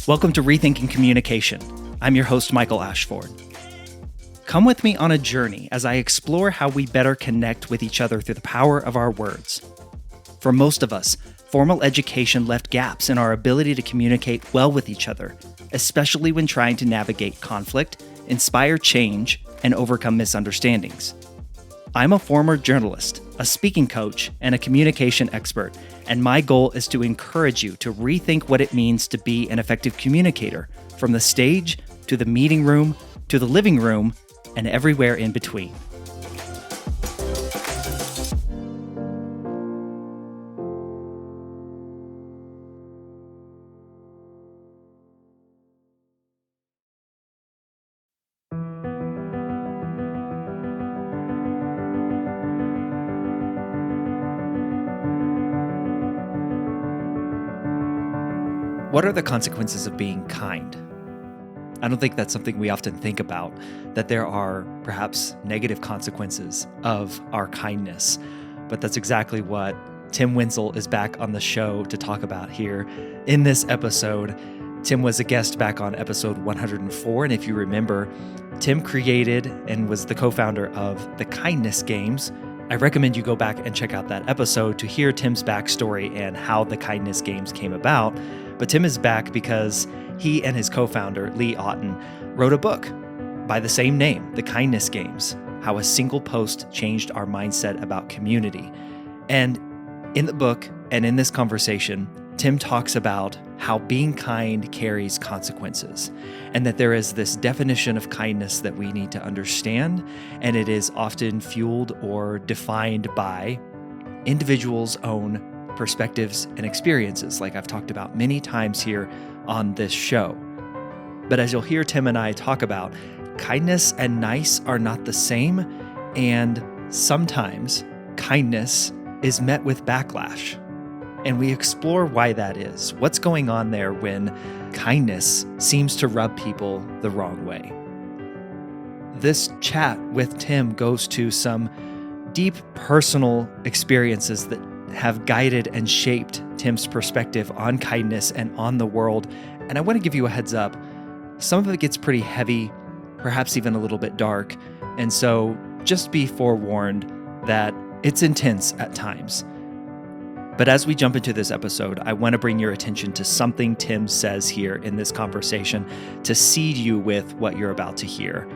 Welcome to Rethinking Communication. I'm your host, Michael Ashford. Come with me on a journey as I explore how we better connect with each other through the power of our words. For most of us, formal education left gaps in our ability to communicate well with each other, especially when trying to navigate conflict, inspire change, and overcome misunderstandings. I'm a former journalist, a speaking coach, and a communication expert, and my goal is to encourage you to rethink what it means to be an effective communicator, from the stage to the meeting room to the living room and everywhere in between. What are the consequences of being kind? I don't think that's something we often think about, that there are perhaps negative consequences of our kindness. But that's exactly what Tim Wenzel is back on the show to talk about here in this episode. Tim was a guest back on episode 104, and if you remember, Tim created and was the co-founder of the Kindness Games. I recommend you go back and check out that episode to hear Tim's backstory and how the Kindness Games came about. But Tim is back because he and his co-founder, Lee Oughton, wrote a book by the same name, The Kindness Games, How a Single Post Changed Our Mindset About Community. And in the book and in this conversation, Tim talks about how being kind carries consequences, and that there is this definition of kindness that we need to understand, and it is often fueled or defined by individuals' own perspectives and experiences, like I've talked about many times here on this show. But as you'll hear Tim and I talk about, kindness and nice are not the same, and sometimes kindness is met with backlash. And we explore why that is. What's going on there when kindness seems to rub people the wrong way? This chat with Tim goes to some deep personal experiences that have guided and shaped Tim's perspective on kindness and on the world. And I want to give you a heads up. Some of it gets pretty heavy, perhaps even a little bit dark. And so just be forewarned that it's intense at times. But as we jump into this episode, I want to bring your attention to something Tim says here in this conversation to seed you with what you're about to hear.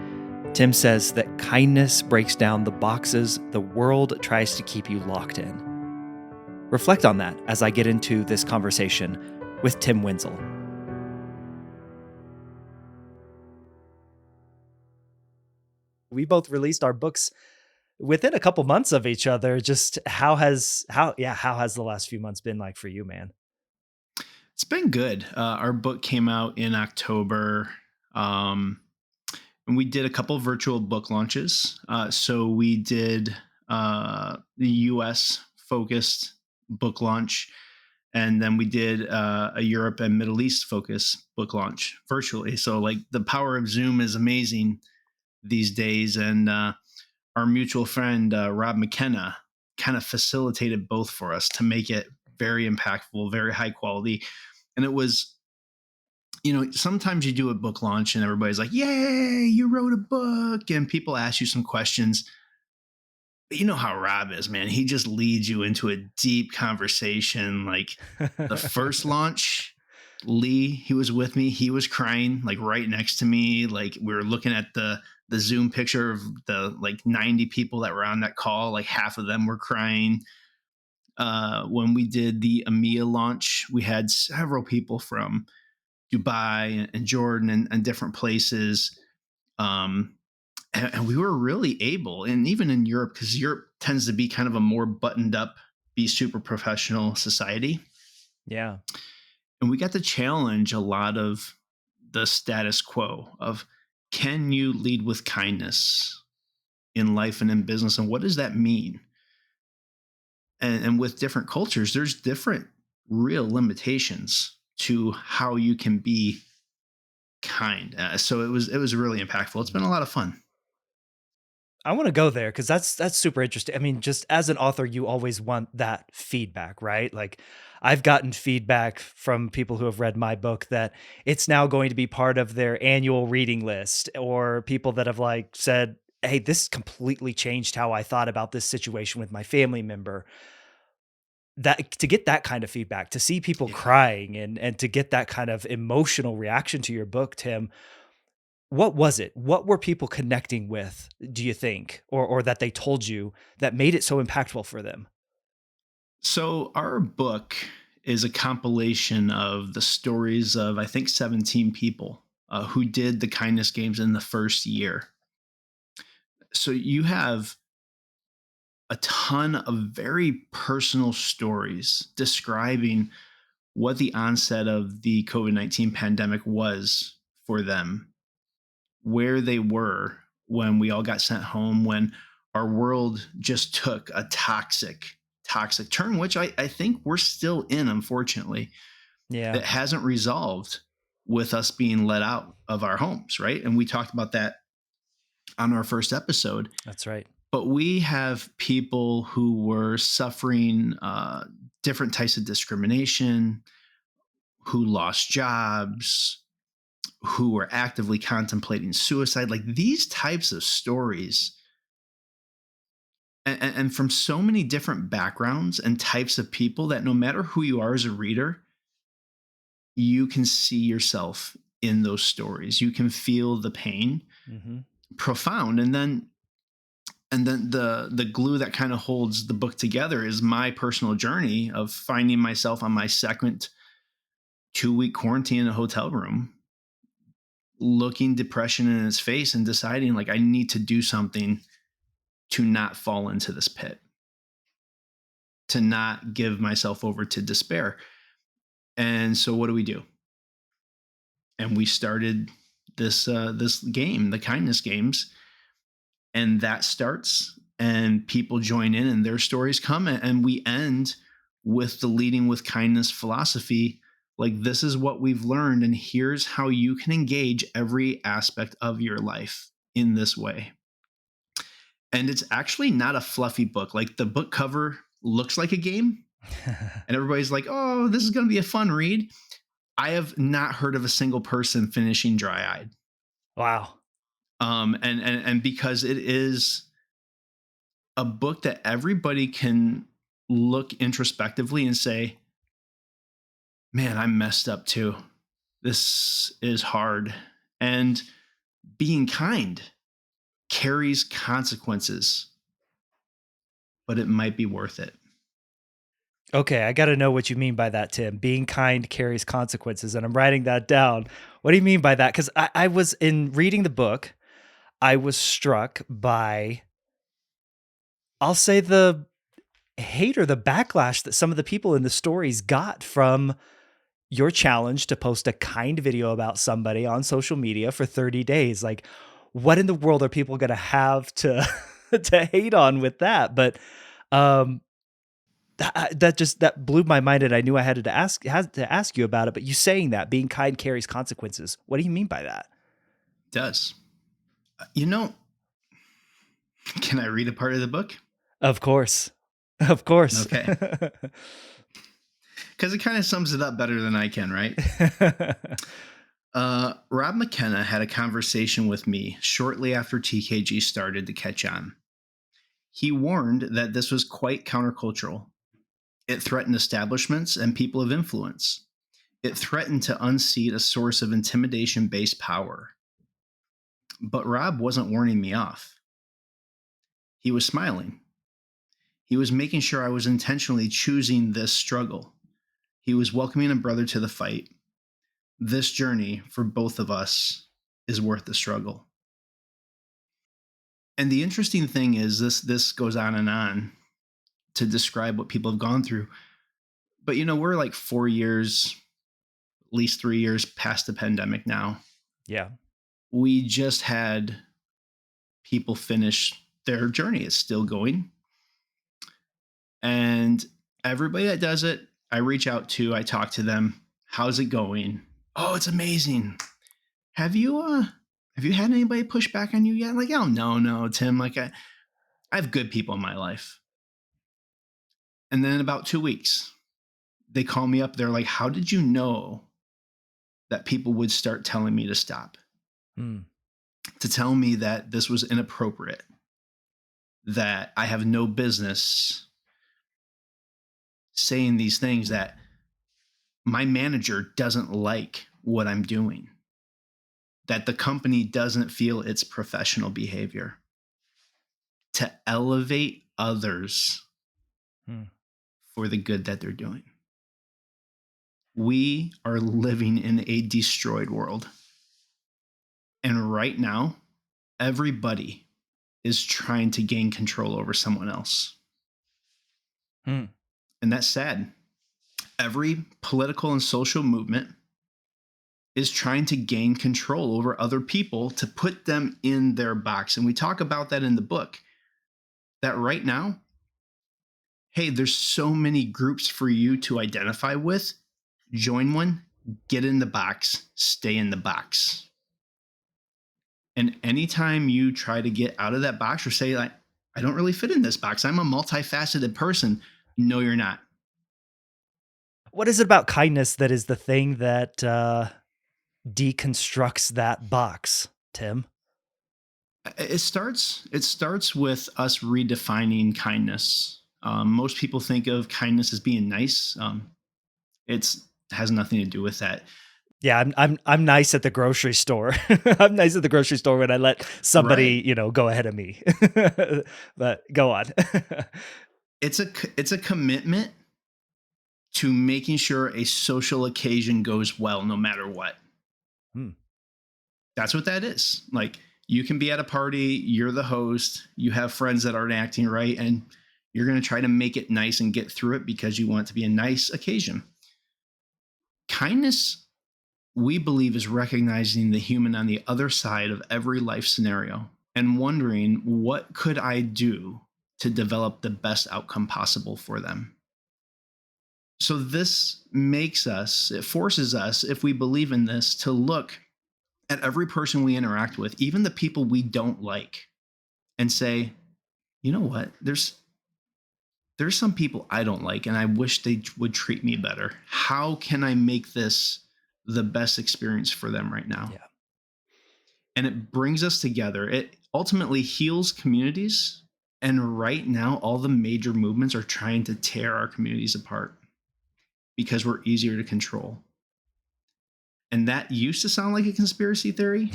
Tim says that kindness breaks down the boxes the world tries to keep you locked in. Reflect on that as I get into this conversation with Tim Wenzel. We both released our books within a couple months of each other. Just how has the last few months been like for you, man? It's been good. Our book came out in October, and we did a couple of virtual book launches. So we did the U.S. focused book launch, and then we did a Europe and Middle East focused book launch virtually. So like the power of Zoom is amazing these days, and our mutual friend Rob McKenna kind of facilitated both for us to make it very impactful, very high quality. And it was, sometimes you do a book launch and everybody's like, yay, you wrote a book. And people ask you some questions. But you know how Rob is, man. He just leads you into a deep conversation. Like the first launch, Lee, he was with me. He was crying like right next to me. Like we were looking at the Zoom picture of the like 90 people that were on that call. Like half of them were crying. When we did the EMEA launch, we had several people from Dubai and Jordan and different places. And we were really able, and even in Europe, because Europe tends to be kind of a more buttoned up, be super professional society. Yeah. And we got to challenge a lot of the status quo of, can you lead with kindness in life and in business? And what does that mean? And with different cultures, there's different real limitations to how you can be kind. So it was really impactful. It's been a lot of fun. I want to go there because that's super interesting. I mean, just as an author, you always want that feedback, right? Like, I've gotten feedback from people who have read my book that it's now going to be part of their annual reading list, or people that have like said, "Hey, this completely changed how I thought about this situation with my family member." That to get that kind of feedback, to see people Yeah. crying and to get that kind of emotional reaction to your book, Tim, what was it? What were people connecting with, do you think, or that they told you that made it so impactful for them? So our book is a compilation of the stories of, I think, 17 people who did the kindness games in the first year. So you have a ton of very personal stories describing what the onset of the COVID-19 pandemic was for them, where they were when we all got sent home, when our world just took a toxic turn, which I think we're still in, unfortunately. Yeah, That hasn't resolved with us being let out of our homes, right? And we talked about that on our first episode. that's right. But we have people who were suffering different types of discrimination, who lost jobs, who were actively contemplating suicide, like these types of stories. And from so many different backgrounds and types of people that no matter who you are as a reader, you can see yourself in those stories. You can feel the pain, Mhm. profound. And then the glue that kind of holds the book together is my personal journey of finding myself on my second 2-week quarantine in a hotel room, looking depression in its face and deciding like I need to do something to not fall into this pit, to not give myself over to despair. And so what do we do? And we started this game, the kindness games, and that starts and people join in and their stories come, and we end with the leading with kindness philosophy. Like, this is what we've learned, and here's how you can engage every aspect of your life in this way. And it's actually not a fluffy book. Like, the book cover looks like a game and everybody's like, oh, this is going to be a fun read. I have not heard of a single person finishing dry eyed. Wow. And because it is a book that everybody can look introspectively and say, man, I messed up too. This is hard. And being kind carries consequences, but it might be worth it. Okay, I gotta know what you mean by that, Tim. Being kind carries consequences, and I'm writing that down. What do you mean by that? Because I was in reading the book, I was struck by, I'll say, the hate or the backlash that some of the people in the stories got from your challenge to post a kind video about somebody on social media for 30 days. Like, what in the world are people gonna have to to hate on with that? But um that blew my mind, and I knew I had to ask you about it. But you saying that being kind carries consequences. What do you mean by that? It does. You know, can I read a part of the book? Of course. Of course. Okay. Because it kind of sums it up better than I can, right? Rob McKenna had a conversation with me shortly after TKG started to catch on. He warned that this was quite countercultural. It threatened establishments and people of influence. It threatened to unseat a source of intimidation based power. But Rob wasn't warning me off. He was smiling. He was making sure I was intentionally choosing this struggle. He was welcoming a brother to the fight. This journey for both of us is worth the struggle. And the interesting thing is this goes on to describe what people have gone through. But we're like 4 years, at least 3 years past the pandemic now. Yeah. We just had people finish their journey. It's still going. And everybody that does it, I reach out to, I talk to them. How's it going? Oh, it's amazing. Have you have you had anybody push back on you yet? I'm like, oh, no, Tim. Like, I have good people in my life. And then in about 2 weeks, they call me up. They're like, how did you know that people would start telling me to stop? Mm. To tell me that this was inappropriate, that I have no business saying these things, that my manager doesn't like what I'm doing, that the company doesn't feel it's professional behavior. To elevate others Mm. for the good that they're doing. We are living in a destroyed world. And right now, everybody is trying to gain control over someone else. Mm. And that's sad. Every political and social movement is trying to gain control over other people to put them in their box. And we talk about that in the book, that right now, hey, there's so many groups for you to identify with. Join one, get in the box, stay in the box. And anytime you try to get out of that box or say, like, I don't really fit in this box, I'm a multifaceted person, no, you're not. What is it about kindness that is the thing that deconstructs that box, Tim? It starts with us redefining kindness. Most people think of kindness as being nice. It's has nothing to do with that. Yeah, I'm nice at the grocery store. I'm nice at the grocery store when I let somebody, Right. go ahead of me. But go on. It's a commitment to making sure a social occasion goes well no matter what. Hmm. That's what that is. Like, you can be at a party, you're the host, you have friends that aren't acting right, and you're going to try to make it nice and get through it because you want it to be a nice occasion. Kindness, we believe, is recognizing the human on the other side of every life scenario and wondering, what could I do to develop the best outcome possible for them? So this it forces us, if we believe in this, to look at every person we interact with, even the people we don't like, and say, you know what? There's some people I don't like, and I wish they would treat me better. How can I make this the best experience for them right now? Yeah. And it brings us together. It ultimately heals communities. And right now, all the major movements are trying to tear our communities apart because we're easier to control. And that used to sound like a conspiracy theory,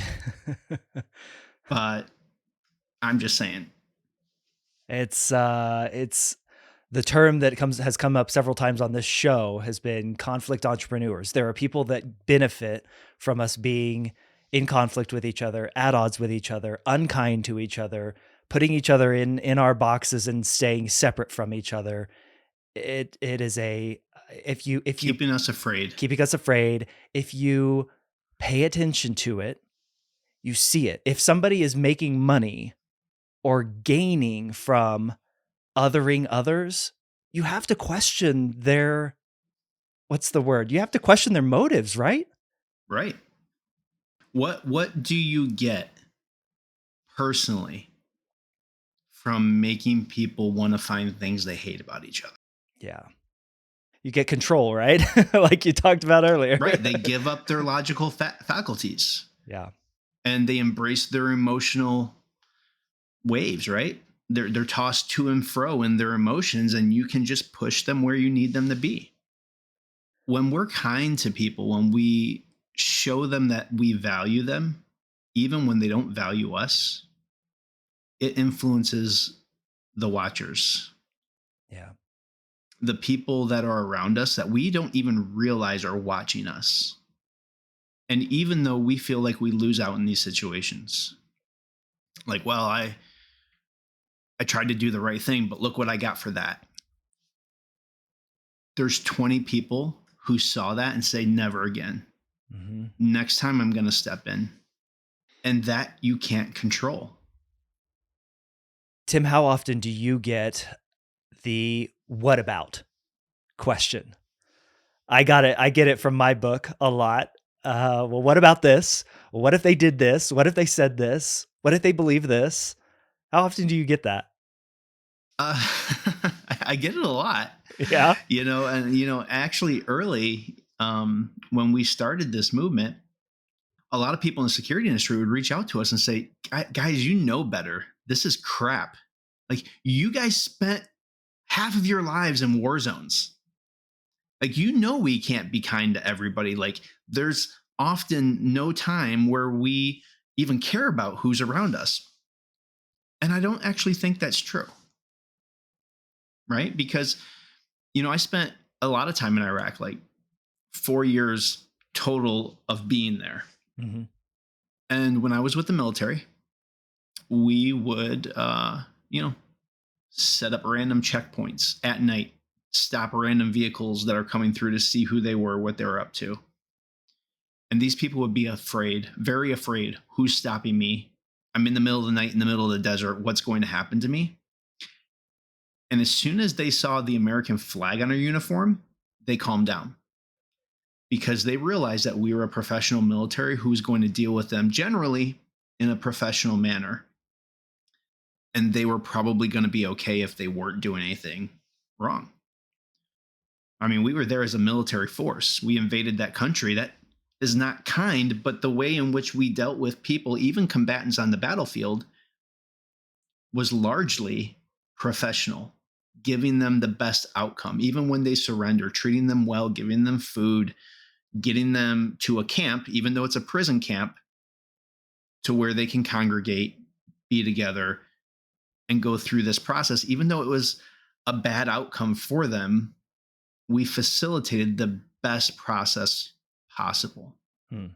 but I'm just saying. It's the term that has come up several times on this show has been conflict entrepreneurs. There are people that benefit from us being in conflict with each other, at odds with each other, unkind to each other, putting each other in our boxes and staying separate from each other. It is a if you Keeping us afraid. keeping us afraid, if you pay attention to it, you see it. If somebody is making money or gaining from othering others, you have to question their what's the word? You have to question their motives, right? Right. What do you get personally from making people want to find things they hate about each other? Yeah. You get control, right? Like you talked about earlier. Right. They give up their logical faculties Yeah. and they embrace their emotional waves, right? They're tossed to and fro in their emotions, and you can just push them where you need them to be. When we're kind to people, when we show them that we value them, even when they don't value us, it influences the watchers, Yeah. the people that are around us that we don't even realize are watching us. And even though we feel like we lose out in these situations, like, well, I tried to do the right thing, but look what I got for that. There's 20 people who saw that and say, never again. Mhm. Next time I'm going to step in. And that you can't control. Tim, how often do you get the "what about" question? I got it. I get it from my book a lot. Well, what about this? What if they did this? What if they said this? What if they believe this? How often do you get that? Uh, I get it a lot, Yeah. and actually early, when we started this movement, a lot of people in the security industry would reach out to us and say, Guys, you know better. This is crap. Like, you guys spent half of your lives in war zones. Like, we can't be kind to everybody. Like, there's often no time where we even care about who's around us. And I don't actually think that's true, right? Because, I spent a lot of time in Iraq, like 4 years total of being there. Mhm. And when I was with the military, we would, set up random checkpoints at night, stop random vehicles that are coming through to see who they were, what they were up to. And these people would be afraid, very afraid. Who's stopping me? I'm in the middle of the night, in the middle of the desert. What's going to happen to me? And as soon as they saw the American flag on our uniform, they calmed down because they realized that we were a professional military who was going to deal with them generally in a professional manner. And they were probably going to be okay if they weren't doing anything wrong. I mean, we were there as a military force. We invaded that country. That is not kind, but the way in which we dealt with people, even combatants on the battlefield, was largely professional, giving them the best outcome, even when they surrender, treating them well, giving them food, getting them to a camp, even though it's a prison camp, to where they can congregate, be together, and go through this process. Even though it was a bad outcome for them, we facilitated the best process possible. Hmm.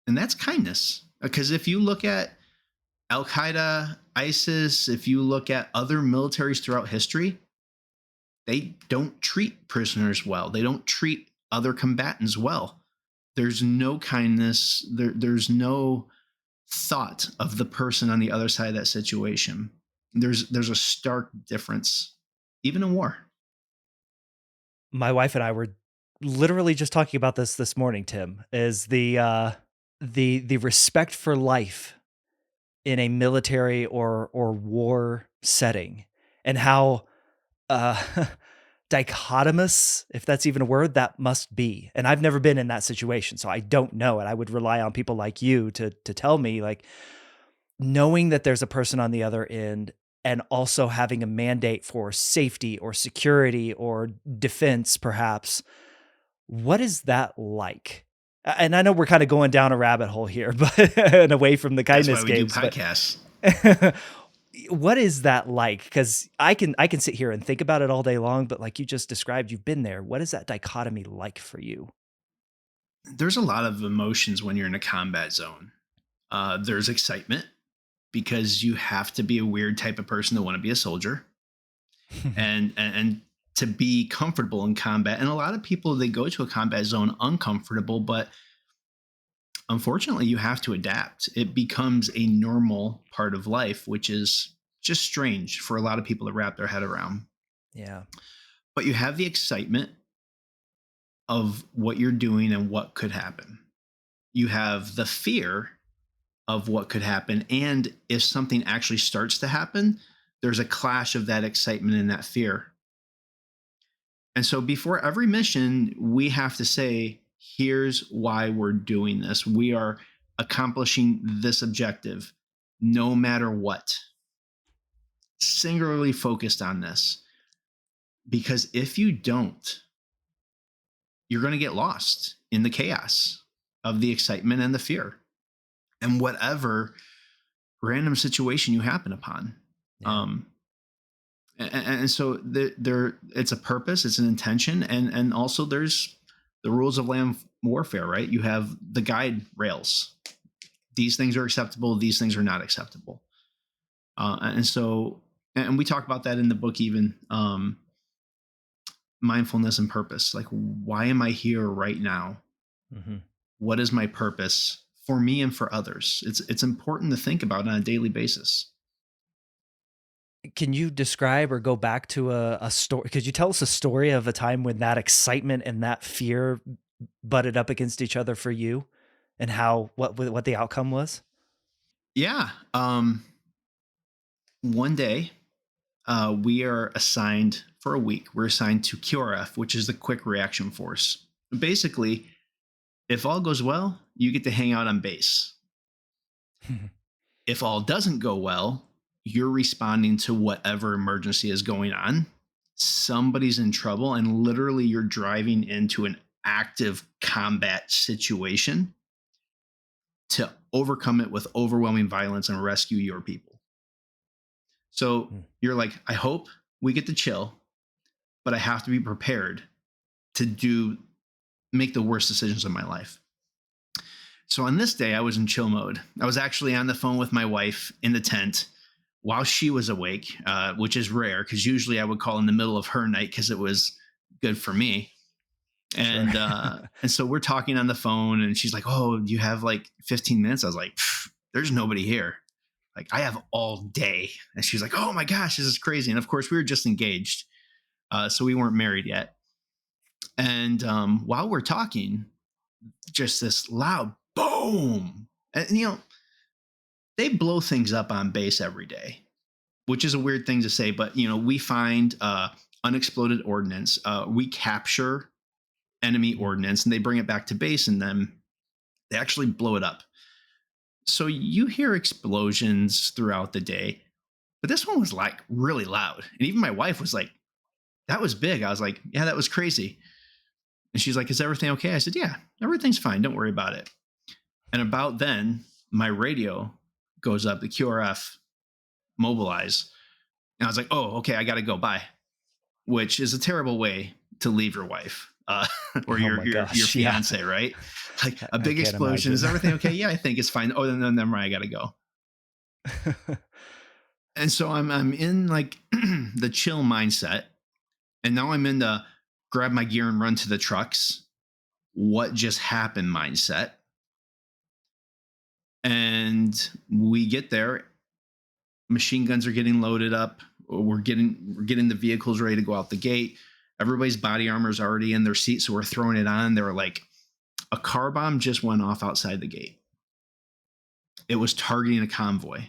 And that's kindness. Because if you look at Al Qaeda, ISIS, if you look at other militaries throughout history, they don't treat prisoners well. They don't treat other combatants well. There's no kindness. There's no thought of the person on the other side of that situation. There's a stark difference, even in war. My wife and I were literally just talking about this morning, Tim, is the respect for life in a military or war setting, and how uh dichotomous, if that's even a word, that must be. And I've never been in that situation, so I don't know. And I would rely on people like you to tell me, like, knowing that there's a person on the other end and also having a mandate for safety or security or defense, perhaps. What is that like? And I know we're kind of going down a rabbit hole here, but and away from the That's why kindness we do games, but podcasts. what is that like? Because I can sit here and think about it all day long, but like you just described, you've been there. What is that dichotomy like for you? There's a lot of emotions when you're in a combat zone. There's excitement because you have to be a weird type of person to want to be a soldier and to be comfortable in combat. And a lot of people, they go to a combat zone uncomfortable, but unfortunately you have to adapt. It becomes a normal part of life, which is just strange for a lot of people to wrap their head around. Yeah. But you have the excitement of what you're doing and what could happen. You have the fear of what could happen. And if something actually starts to happen, there's a clash of that excitement and that fear. And so before every mission, we have to say, here's why we're doing this. We are accomplishing this objective no matter what. Singularly focused on this. Because if you don't, you're going to get lost in the chaos of the excitement and the fear and whatever random situation you happen upon. Yeah. Um, and so there, it's a purpose, it's an intention, and also there's the rules of land warfare, right? You have the guide rails. These things are acceptable. These things are not acceptable. And so, and we talk about that in the book, even mindfulness and purpose. Like, why am I here right now? Hmm. What is my purpose for me and for others? It's important to think about on a daily basis. Can you describe or go back to a story? Could you tell us a story of a time when that excitement and that fear butted up against each other for you? and how what the outcome was? Yeah. One day, we are assigned for a week. We're assigned to QRF, which is the Quick Reaction Force. Basically, if all goes well, you get to hang out on base. If all doesn't go well, you're responding to whatever emergency is going on. Somebody's in trouble, and literally you're driving into an active combat situation to overcome it with overwhelming violence and rescue your people. So you're like, I hope we get to chill, but I have to be prepared to make the worst decisions of my life. So on this day, I was in chill mode. I was actually on the phone with my wife in the tent while she was awake, which is rare because usually I would call in the middle of her night because it was good for me. And Sure. and so we're talking on the phone, and she's like, "Oh, do you have like 15 minutes?" I was like, "There's nobody here. Like, I have all day." And she's like, "Oh my gosh, this is crazy." And of course, we were just engaged, so we weren't married yet. And while we're talking, just this loud boom, and they blow things up on base every day, which is a weird thing to say, but we find unexploded ordnance. We capture enemy ordnance, and they bring it back to base, and then they actually blow it up. So you hear explosions throughout the day, but this one was like really loud, and even my wife was like, "That was big." I was like, "Yeah, that was crazy." And she's like, "Is everything okay?" I said, "Yeah, everything's fine. Don't worry about it." And about then, my radio goes up, the QRF mobilize. And I was like, "Oh, okay, I got to go. Bye." Which is a terrible way to leave your wife or Oh your my your your gosh, yeah. fiance, right? Like a I big can't explosion. Is imagine. everything okay? Yeah, I think it's fine. Oh, then never mind. I got to go. And so I'm in like the chill mindset, and now I'm in the grab my gear and run to the trucks. What just happened mindset? And we get there, machine guns are getting loaded up. We're getting the vehicles ready to go out the gate. Everybody's body armor is already in their seat, so we're throwing it on. They were like, a car bomb just went off outside the gate. It was targeting a convoy.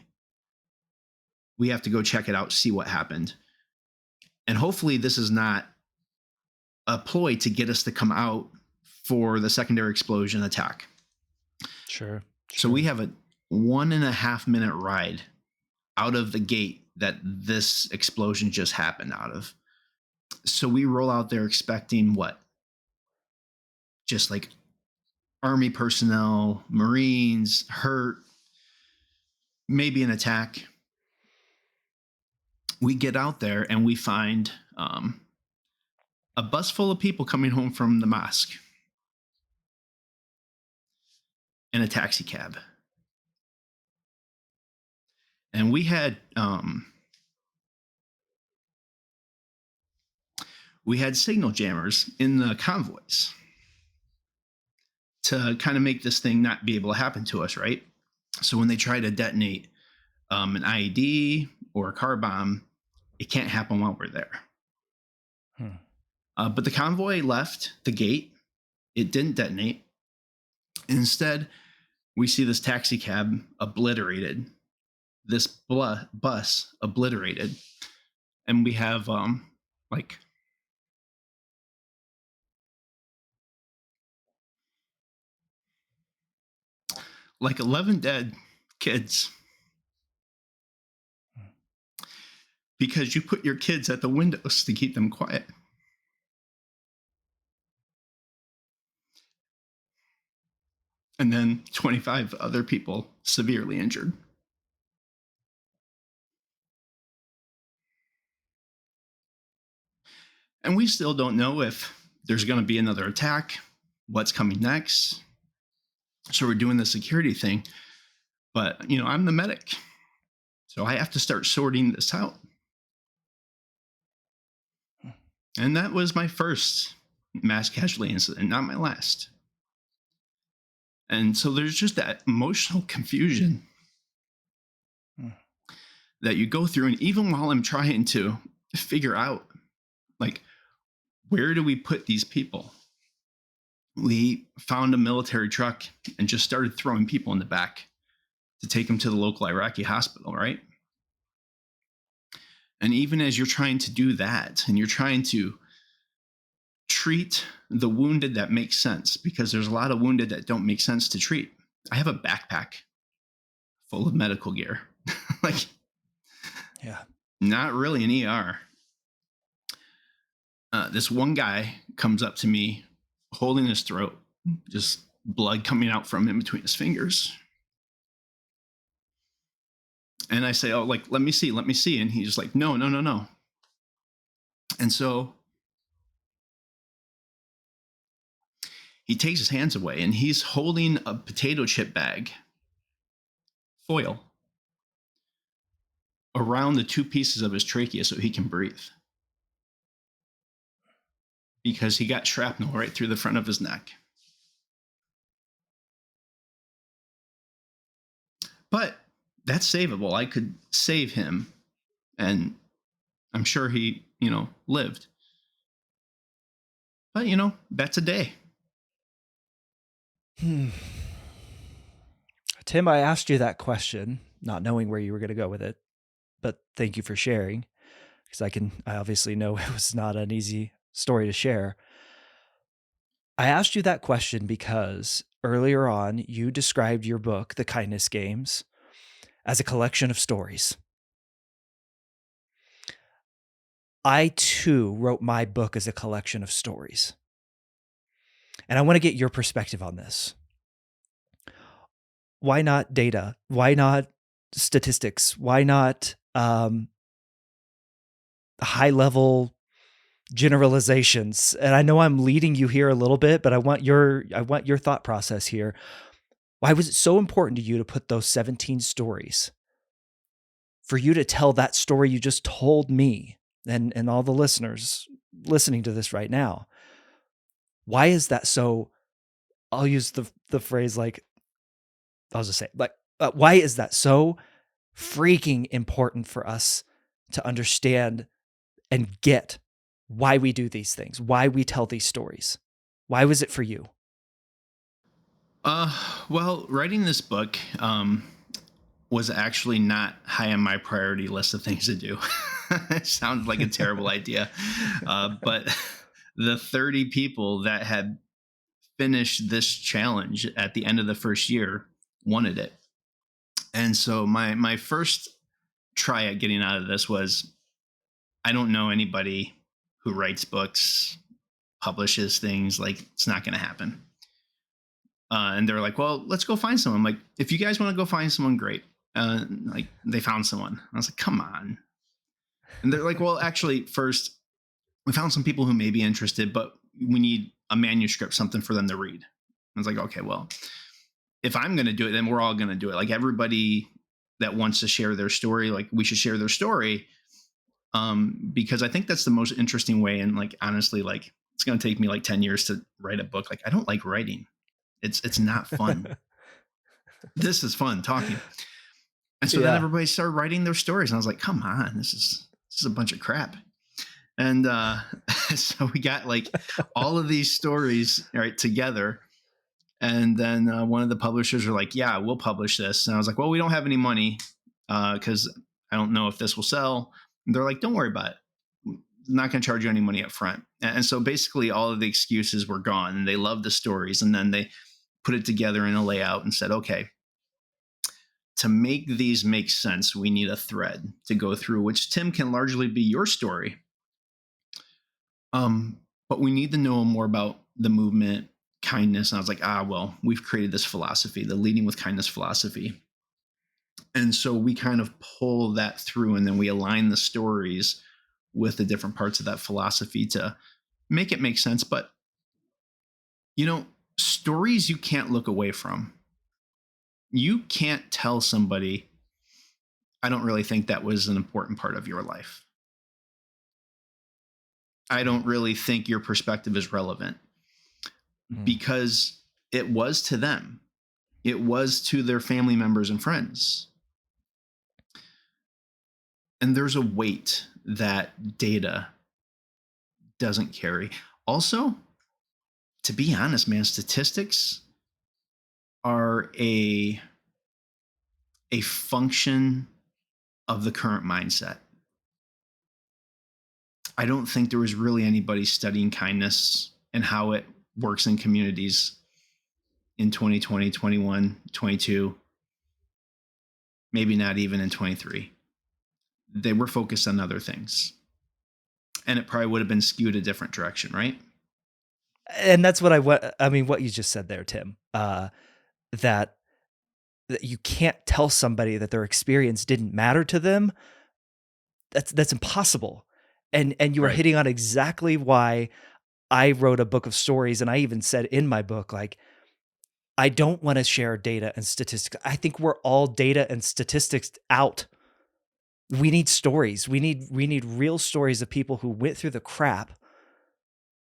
We have to go check it out, see what happened. And hopefully this is not a ploy to get us to come out for the secondary explosion attack. Sure. So we have a 1.5 minute ride out of the gate that this explosion just happened out of. So we roll out there expecting what? Just like Army personnel, Marines, hurt, maybe an attack. We get out there and we find a bus full of people coming home from the mosque in a taxi cab. And we had signal jammers in the convoys to kind of make this thing not be able to happen to us, right? So when they try to detonate an IED or a car bomb, it can't happen while we're there. But the convoy left the gate. It didn't detonate. Instead, we see this taxi cab obliterated, this bus obliterated, and we have like like 11 dead kids because you put your kids at the windows to keep them quiet. And then 25 other people severely injured. And we still don't know if there's going to be another attack, what's coming next. So we're doing the security thing. But, I'm the medic. So I have to start sorting this out. And that was my first mass casualty incident, not my last. And so there's just that emotional confusion that you go through. And even while I'm trying to figure out, like, where do we put these people? we found a military truck and just started throwing people in the back to take them to the local Iraqi hospital, right? And even as you're trying to do that and you're trying to treat the wounded that makes sense, because there's a lot of wounded that don't make sense to treat. I have a backpack full of medical gear. Like, Yeah. not really an ER. This one guy comes up to me holding his throat, just blood coming out from in between his fingers. And I say, oh, like, let me see. And he's like, no, no, no, no. And so he takes his hands away and he's holding a potato chip bag, foil, around the two pieces of his trachea so he can breathe. Because he got shrapnel right through the front of his neck. But that's savable. I could save him, and I'm sure he, lived. But, that's a day. Tim, I asked you that question, not knowing where you were going to go with it, but thank you for sharing, because I obviously know it was not an easy story to share. I asked you that question because earlier on, you described your book, The Kindness Games, as a collection of stories. I too wrote my book as a collection of stories. And I want to get your perspective on this. Why not data? Why not statistics? Why not high level generalizations? And I know I'm leading you here a little bit, but I want your thought process here. Why was it so important to you to put those 17 stories? For you to tell that story you just told me and all the listeners listening to this right now. Why is that so? I'll use the phrase like, I'll just say like, why is that so freaking important for us to understand and get why we do these things, why we tell these stories? Why was it for you? Well, writing this book was actually not high on my priority list of things to do. It sounds like a terrible idea. But the 30 people that had finished this challenge at the end of the first year wanted it. And so my first try at getting out of this was, I don't know anybody who writes books, publishes things. Like, it's not going to happen. And they're like, well, let's go find someone. I'm like, if you guys want to go find someone, great. Like, they found someone. I was like, come on. And they're like, well, actually, first, we found some people who may be interested, but we need a manuscript, something for them to read. I was like, okay, well, if I'm going to do it, then we're all going to do it. Like, everybody that wants to share their story, like, we should share their story. Because I think that's the most interesting way. And like, honestly, like, it's going to take me like 10 years to write a book. Like, I don't like writing. It's not fun. This is fun talking. And so then everybody started writing their stories. And I was like, come on, this is a bunch of crap. And so we got like all of these stories right together. And then one of the publishers were like, yeah, we'll publish this. And I was like, well, we don't have any money because I don't know if this will sell. And they're like, don't worry about it. I'm not going to charge you any money up front. And so basically all of the excuses were gone, and they loved the stories. And then they put it together in a layout and said, okay, to make these make sense, we need a thread to go through, which, Tim, can largely be your story. But we need to know more about the movement, kindness. And I was like, well, we've created this philosophy, the Leading with Kindness philosophy. And so we kind of pull that through, and then we align the stories with the different parts of that philosophy to make it make sense. But, stories you can't look away from. You can't tell somebody, I don't really think that was an important part of your life. I don't really think your perspective is relevant, because it was to them. It was to their family members and friends. And there's a weight that data doesn't carry. Also, to be honest, man, statistics are a function of the current mindset. I don't think there was really anybody studying kindness and how it works in communities in 2020, 21, 22, maybe not even in 23. They were focused on other things. And it probably would have been skewed a different direction, right? And that's what you just said there, Tim, that you can't tell somebody that their experience didn't matter to them. That's impossible. And you were Right. hitting on exactly why I wrote a book of stories, and I even said in my book, like, I don't wanna share data and statistics. I think we're all data and statistics out. We need stories. We need real stories of people who went through the crap,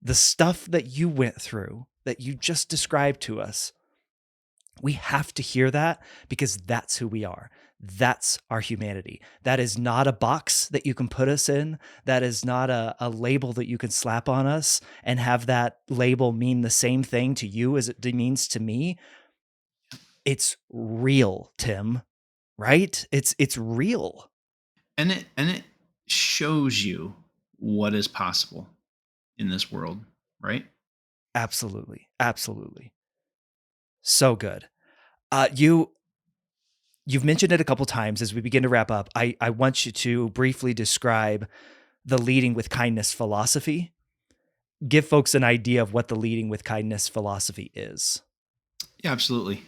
the stuff that you went through, that you just described to us. We have to hear that because that's who we are. That's our humanity. That is not a box that you can put us in. That is not a label that you can slap on us and have that label mean the same thing to you as it means to me. It's real, Tim, right? It's real. And it shows you what is possible in this world, right? Absolutely. Absolutely. So good. You've mentioned it a couple times as we begin to wrap up. I want you to briefly describe the leading with kindness philosophy. Give folks an idea of what the leading with kindness philosophy is. Yeah, absolutely.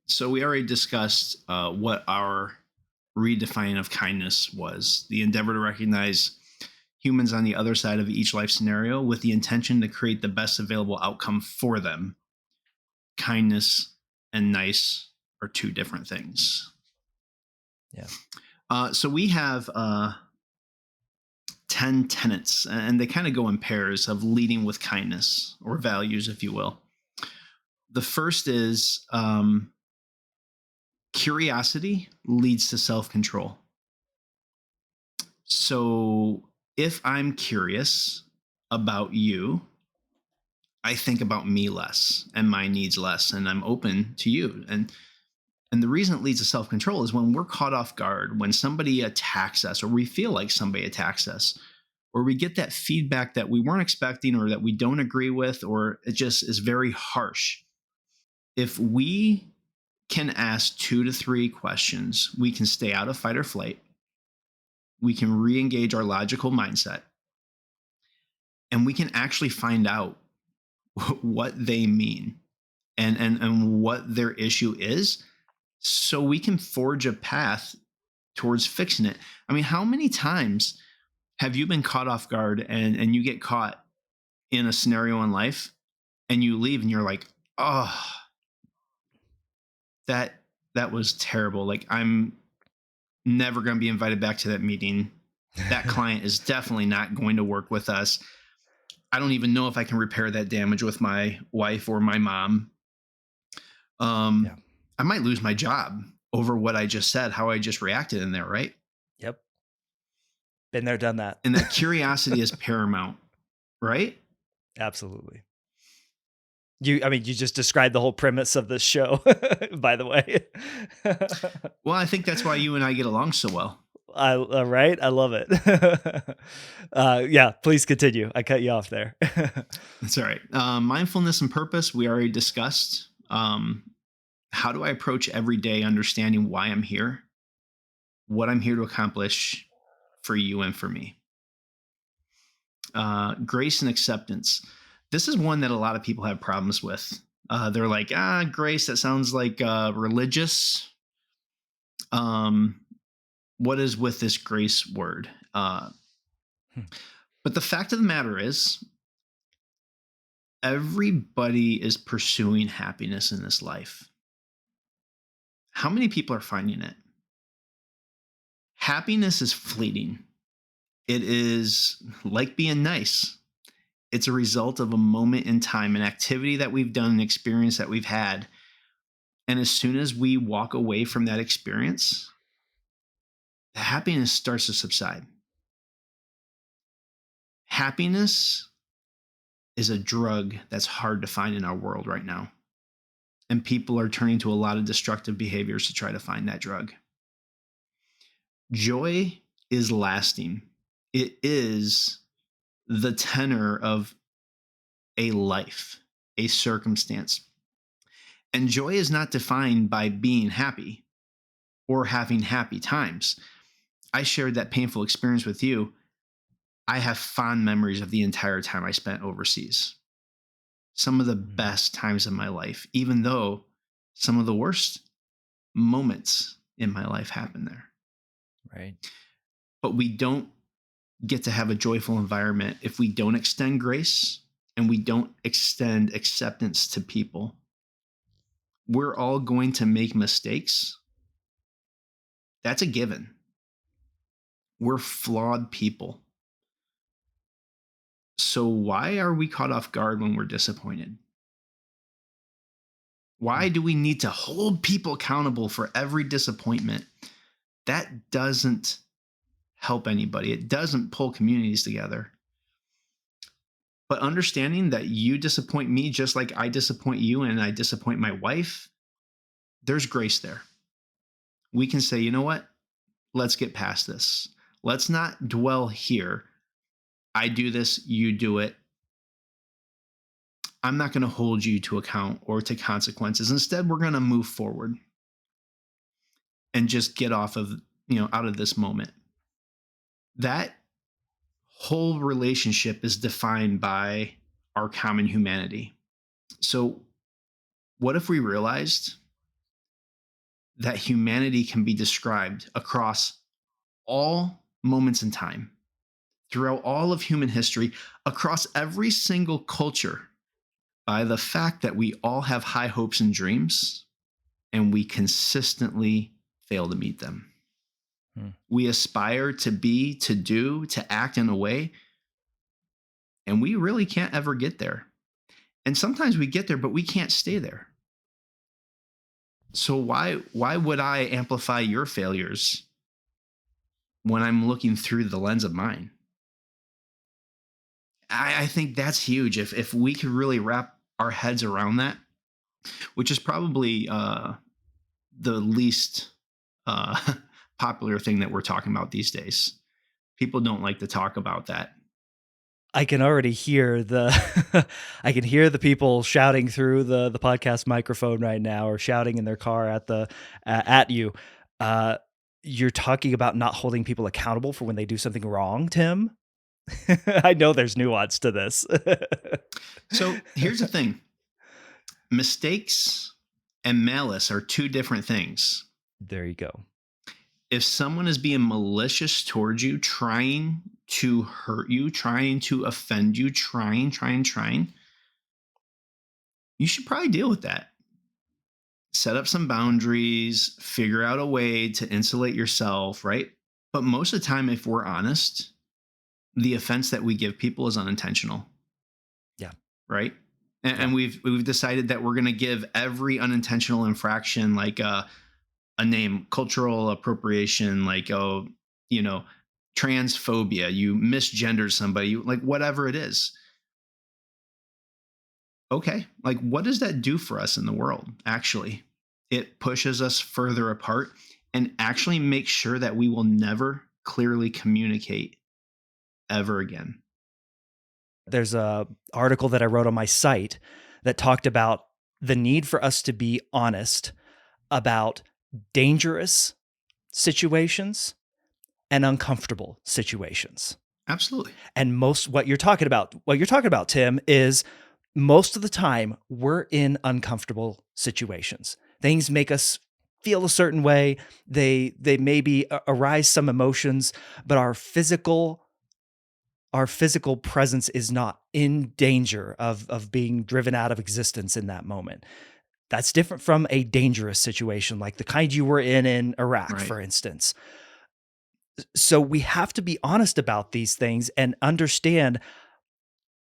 So we already discussed what our redefining of kindness was: the endeavor to recognize humans on the other side of each life scenario with the intention to create the best available outcome for them. Kindness and nice are two different things. Yeah. So we have 10 tenets, and they kind of go in pairs of leading with kindness, or values, if you will. The first is curiosity leads to self control. So if I'm curious about you, I think about me less and my needs less, and I'm open to you. And the reason it leads to self control is when we're caught off guard, when somebody attacks us, or we feel like somebody attacks us, or we get that feedback that we weren't expecting or that we don't agree with, or it just is very harsh. If we can ask 2 to 3 questions, we can stay out of fight or flight. We can re engage our logical mindset, and we can actually find out what they mean and what their issue is, so we can forge a path towards fixing it. I mean, how many times have you been caught off guard and you get caught in a scenario in life and you leave and you're like, oh, that that was terrible. Like, I'm never going to be invited back to that meeting. That client is definitely not going to work with us. I don't even know if I can repair that damage with my wife or my mom. Yeah. I might lose my job over what I just said, how I just reacted in there, right? Yep. Been there, done that. And that curiosity is paramount, right? Absolutely. You just described the whole premise of this show, by the way. Well, I think that's why you and I get along so well. Right? I love it. Yeah, please continue. I cut you off there. That's all right. Mindfulness and purpose, we already discussed. How do I approach every day understanding why I'm here, what I'm here to accomplish for you and for me? Grace and acceptance. This is one that a lot of people have problems with. They're like, grace, that sounds like religious. What is with this grace word? Hmm. But the fact of the matter is, everybody is pursuing happiness in this life. How many people are finding it? Happiness is fleeting. It is like being nice. It's a result of a moment in time, an activity that we've done, an experience that we've had. And as soon as we walk away from that experience, the happiness starts to subside. Happiness is a drug that's hard to find in our world right now. And people are turning to a lot of destructive behaviors to try to find that drug. Joy is lasting. It is the tenor of a life, a circumstance. And joy is not defined by being happy or having happy times. I shared that painful experience with you. I have fond memories of the entire time I spent overseas. Some of the best times of my life, even though some of the worst moments in my life happened there. Right. But we don't get to have a joyful environment if we don't extend grace and we don't extend acceptance to people. We're all going to make mistakes. That's a given. We're flawed people. So why are we caught off guard when we're disappointed? Why do we need to hold people accountable for every disappointment? That doesn't help anybody. It doesn't pull communities together. But understanding that you disappoint me just like I disappoint you and I disappoint my wife, there's grace there. We can say, you know what? Let's get past this. Let's not dwell here. I do this, you do it. I'm not going to hold you to account or to consequences. Instead, we're going to move forward and just get off of, out of this moment. That whole relationship is defined by our common humanity. So, what if we realized that humanity can be described across all moments in time, throughout all of human history, across every single culture, by the fact that we all have high hopes and dreams and we consistently fail to meet them? We aspire to be, to do, to act in a way, and we really can't ever get there. And sometimes we get there, but we can't stay there. So why would I amplify your failures when I'm looking through the lens of mine? I think that's huge. If we could really wrap our heads around that, which is probably the least popular thing that we're talking about these days. People don't like to talk about that. I can already hear I can hear the people shouting through the podcast microphone right now, or shouting in their car at you. You're talking about not holding people accountable for when they do something wrong, Tim. I know there's nuance to this. So here's the thing. Mistakes and malice are two different things. There you go. If someone is being malicious towards you, trying to hurt you, trying to offend you, trying, you should probably deal with that. Set up some boundaries, figure out a way to insulate yourself, right? But most of the time, if we're honest, the offense that we give people is unintentional. Yeah. Right? And we've decided that we're going to give every unintentional infraction like a name, cultural appropriation, like, transphobia, you misgendered somebody, like whatever it is. Okay, like what does that do for us in the world? Actually, it pushes us further apart and actually makes sure that we will never clearly communicate ever again. There's a article that I wrote on my site that talked about the need for us to be honest about dangerous situations and uncomfortable situations. Absolutely. And what you're talking about, Tim, is most of the time we're in uncomfortable situations. Things make us feel a certain way. They maybe arise some emotions, but our physical presence is not in danger of being driven out of existence in that moment. That's different from a dangerous situation like the kind you were in Iraq, Right. for instance. So we have to be honest about these things and understand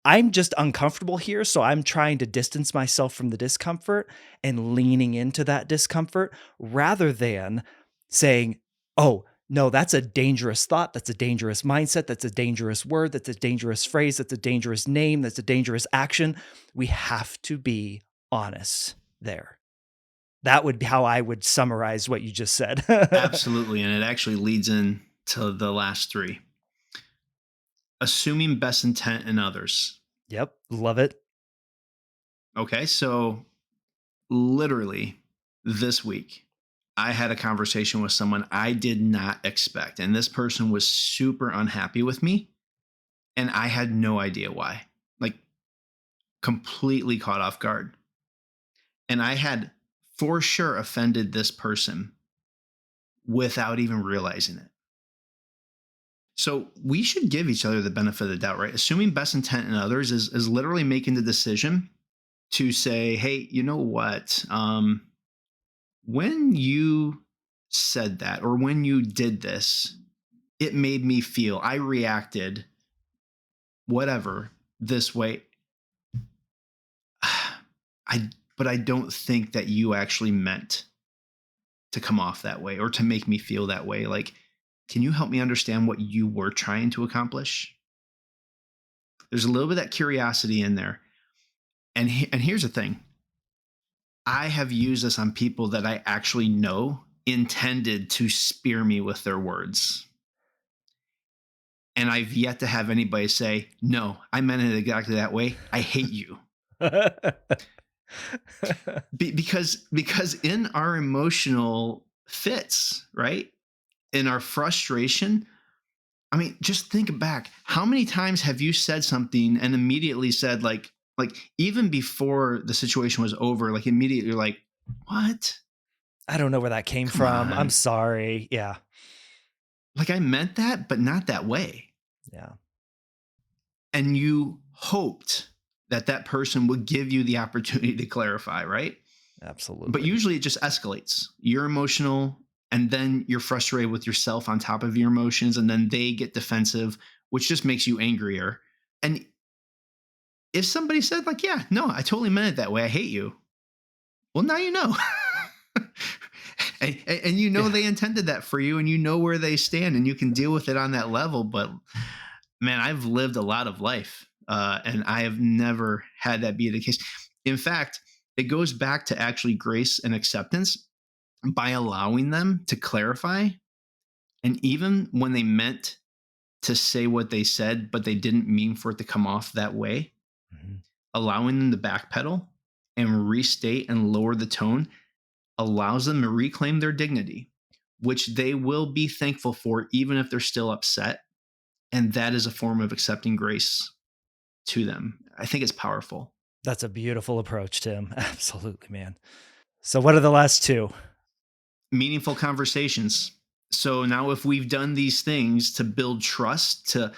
I'm just uncomfortable here, so I'm trying to distance myself from the discomfort and leaning into that discomfort rather than saying, "Oh, No, that's a dangerous thought. That's a dangerous mindset. That's a dangerous word. That's a dangerous phrase. That's a dangerous name. That's a dangerous action. We have to be honest there. That would be how I would summarize what you just said. Absolutely. And it actually leads in to the last three. Assuming best intent in others. Yep. Love it. Okay. So literally this week, I had a conversation with someone I did not expect. And this person was super unhappy with me. And I had no idea why. Like, completely caught off guard. And I had for sure offended this person without even realizing it. So we should give each other the benefit of the doubt, right? Assuming best intent in others is literally making the decision to say, hey, you know what? When you said that or when you did this, it made me feel, I reacted, whatever, this way. But I don't think that you actually meant to come off that way or to make me feel that way. Like, can you help me understand what you were trying to accomplish? There's a little bit of that curiosity in there. And here's the thing. I have used this on people that I actually know intended to spear me with their words. And I've yet to have anybody say, no, I meant it exactly that way. I hate you. Because in our emotional fits, right? In our frustration, I mean, just think back. How many times have you said something and immediately said like even before the situation was over, like immediately you're like, what? I don't know where that came Come from. I'm on. sorry. Yeah. Like I meant that, but not that way. Yeah. And you hoped that that person would give you the opportunity to clarify, right? Absolutely. But usually it just escalates. You're emotional and then you're frustrated with yourself on top of your emotions and then they get defensive, which just makes you angrier. And if somebody said like, yeah, no, I totally meant it that way. I hate you. Well, now you know. and you know Yeah. they intended that for you and you know where they stand and you can deal with it on that level. But man, I've lived a lot of life and I have never had that be the case. In fact, it goes back to actually grace and acceptance by allowing them to clarify. And even when they meant to say what they said, but they didn't mean for it to come off that way, Mhm. allowing them to backpedal and restate and lower the tone allows them to reclaim their dignity, which they will be thankful for, even if they're still upset. And that is a form of accepting grace to them. I think it's powerful. That's a beautiful approach, Tim. Absolutely, man. So what are the last two? Meaningful conversations. So now if we've done these things to build trust, to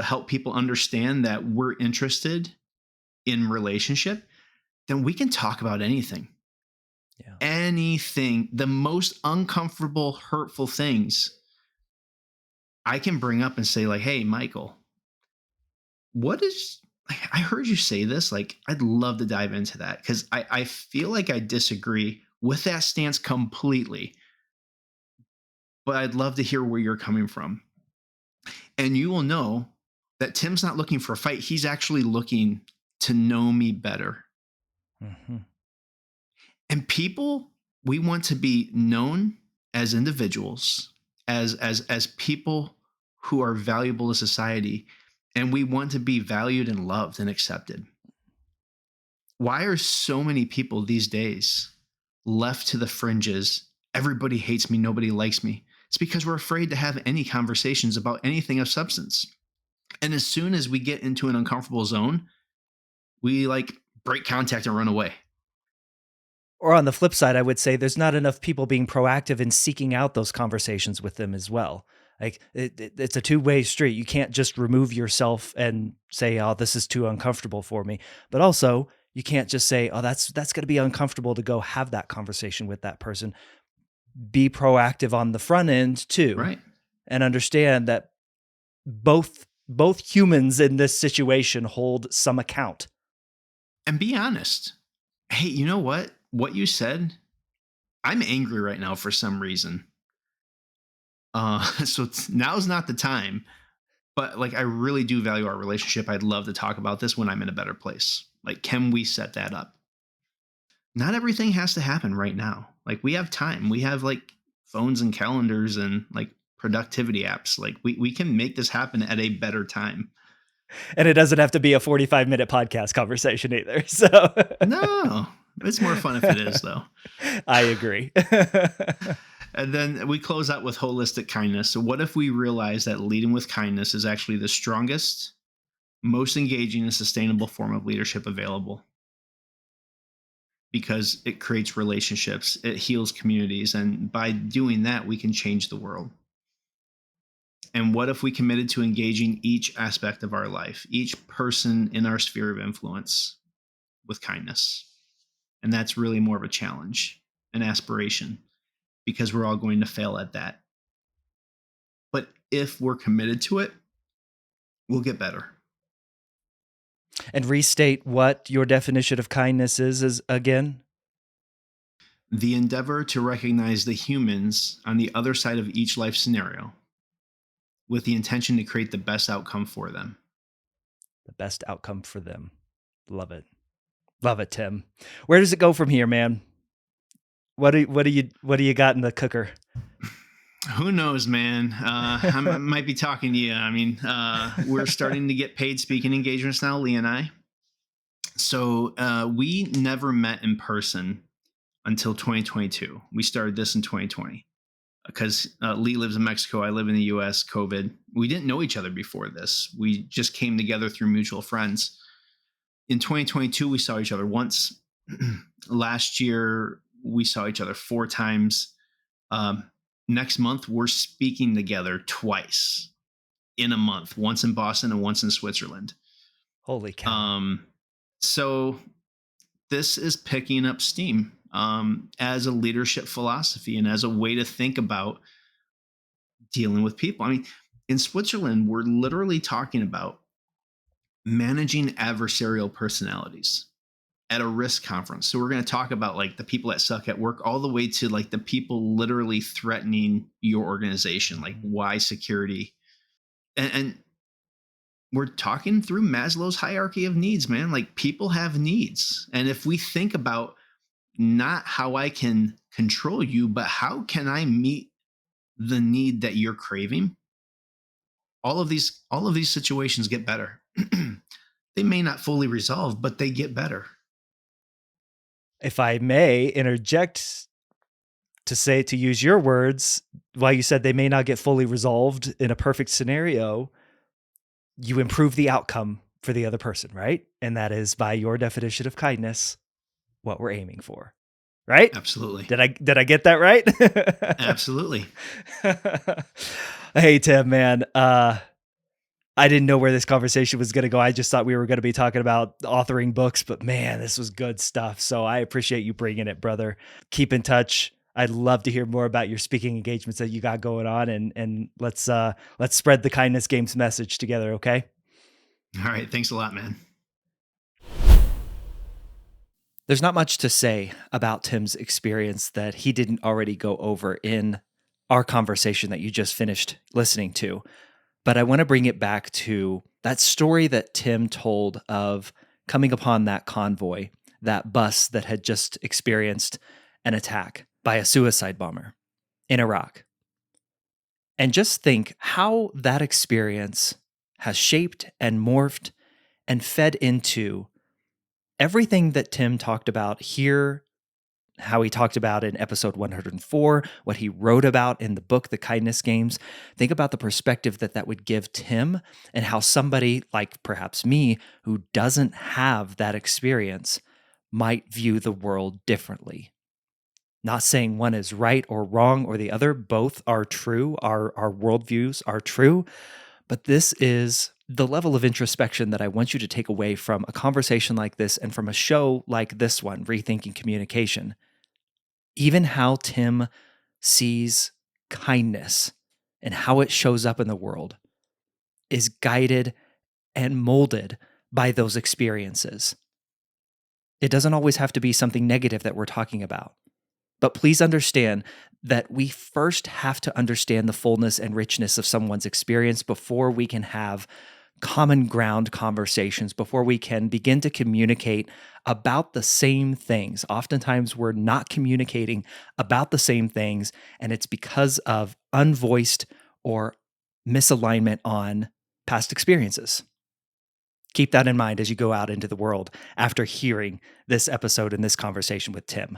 help people understand that we're interested in relationship, then we can talk about anything. Yeah. Anything, the most uncomfortable, hurtful things I can bring up and say like, "Hey, Michael, what is I heard you say this. Like, I'd love to dive into that because I feel like I disagree with that stance completely, but I'd love to hear where you're coming from." And you will know that Tim's not looking for a fight. He's actually looking to know me better. Mhm. And people, we want to be known as individuals, as people who are valuable to society, and we want to be valued and loved and accepted. Why are so many people these days left to the fringes? Everybody hates me, nobody likes me. It's because we're afraid to have any conversations about anything of substance. And as soon as we get into an uncomfortable zone, we like break contact and run away. Or on the flip side, I would say there's not enough people being proactive in seeking out those conversations with them as well. Like it's a two-way street. You can't just remove yourself and say, "Oh, this is too uncomfortable for me." But also, you can't just say, "Oh, that's going to be uncomfortable to go have that conversation with that person." Be proactive on the front end too, Right. and understand that both humans in this situation hold some account. And be honest. Hey, you know what? What you said, I'm angry right now for some reason. So now's not the time. But like, I really do value our relationship. I'd love to talk about this when I'm in a better place. Like, can we set that up? Not everything has to happen right now. Like, we have time. We have like phones and calendars and like productivity apps. Like, we can make this happen at a better time. And it doesn't have to be a 45-minute podcast conversation either. So No, it's more fun if it is, though. I agree. And then we close out with holistic kindness. So, what if we realize that leading with kindness is actually the strongest, most engaging, and sustainable form of leadership available? Because it creates relationships, it heals communities, and by doing that, we can change the world. And what if we committed to engaging each aspect of our life, each person in our sphere of influence, with kindness? And that's really more of a challenge, an aspiration, because we're all going to fail at that. But if we're committed to it, we'll get better. And restate what your definition of kindness is again. The endeavor to recognize the humans on the other side of each life scenario with the intention to create the best outcome for them. The best outcome for them. Love it. Love it, Tim. Where does it go from here, man? What do you got in the cooker? Who knows, man? I might be talking to you. I mean, we're starting to get paid speaking engagements now, Lee and I. So we never met in person until 2022. We started this in 2020 because Lee lives in Mexico. I live in the US, COVID. We didn't know each other before this. We just came together through mutual friends. In 2022, we saw each other once. Last year, we saw each other 4 times. Next month, we're speaking together twice in a month, once in Boston and once in Switzerland. Holy cow. So this is picking up steam as a leadership philosophy and as a way to think about dealing with people. I mean, in Switzerland, we're literally talking about managing adversarial personalities at a risk conference. So we're going to talk about like the people that suck at work all the way to like the people literally threatening your organization, like why security. And we're talking through Maslow's hierarchy of needs, man. Like people have needs. And if we think about not how I can control you, but how can I meet the need that you're craving, all of these situations get better. They may not fully resolve, but they get better. If I may interject to use your words, while you said they may not get fully resolved in a perfect scenario, you improve the outcome for the other person, right? And that is, by your definition of kindness, what we're aiming for, right? Absolutely. Did I get that right? Absolutely. Hey, Tim, man. I didn't know where this conversation was going to go. I just thought we were going to be talking about authoring books, but man, this was good stuff. So I appreciate you bringing it, brother. Keep in touch. I'd love to hear more about your speaking engagements that you got going on, and let's spread the kindness games message together. Okay. All right. Thanks a lot, man. There's not much to say about Tim's experience that he didn't already go over in our conversation that you just finished listening to. But I want to bring it back to that story that Tim told of coming upon that convoy, that bus that had just experienced an attack by a suicide bomber in Iraq. And just think how that experience has shaped and morphed and fed into everything that Tim talked about here, how he talked about in episode 104, what he wrote about in the book, The Kindness Games. Think about the perspective that would give Tim, and how somebody like perhaps me, who doesn't have that experience, might view the world differently. Not saying one is right or wrong or the other. Both are true. Our worldviews are true. But this is the level of introspection that I want you to take away from a conversation like this and from a show like this one, Rethinking Communication. Even how Tim sees kindness and how it shows up in the world is guided and molded by those experiences. It doesn't always have to be something negative that we're talking about. But please understand that we first have to understand the fullness and richness of someone's experience before we can have common ground conversations, before we can begin to communicate about the same things. Oftentimes, we're not communicating about the same things, and it's because of unvoiced or misalignment on past experiences. Keep that in mind as you go out into the world after hearing this episode and this conversation with Tim.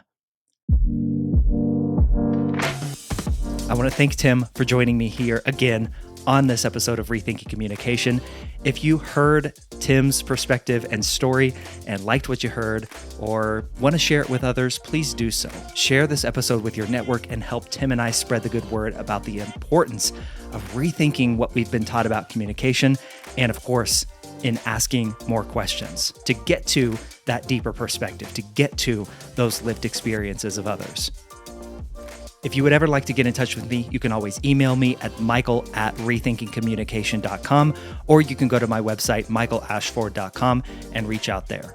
I want to thank Tim for joining me here again on this episode of Rethinking Communication. If you heard Tim's perspective and story and liked what you heard or want to share it with others, please do so. Share this episode with your network and help Tim and I spread the good word about the importance of rethinking what we've been taught about communication and, of course, in asking more questions to get to that deeper perspective, to get to those lived experiences of others. If you would ever like to get in touch with me, you can always email me at michael@rethinkingcommunication.com, or you can go to my website, michaelashford.com, and reach out there.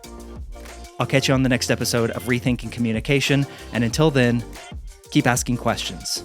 I'll catch you on the next episode of Rethinking Communication, and until then, keep asking questions.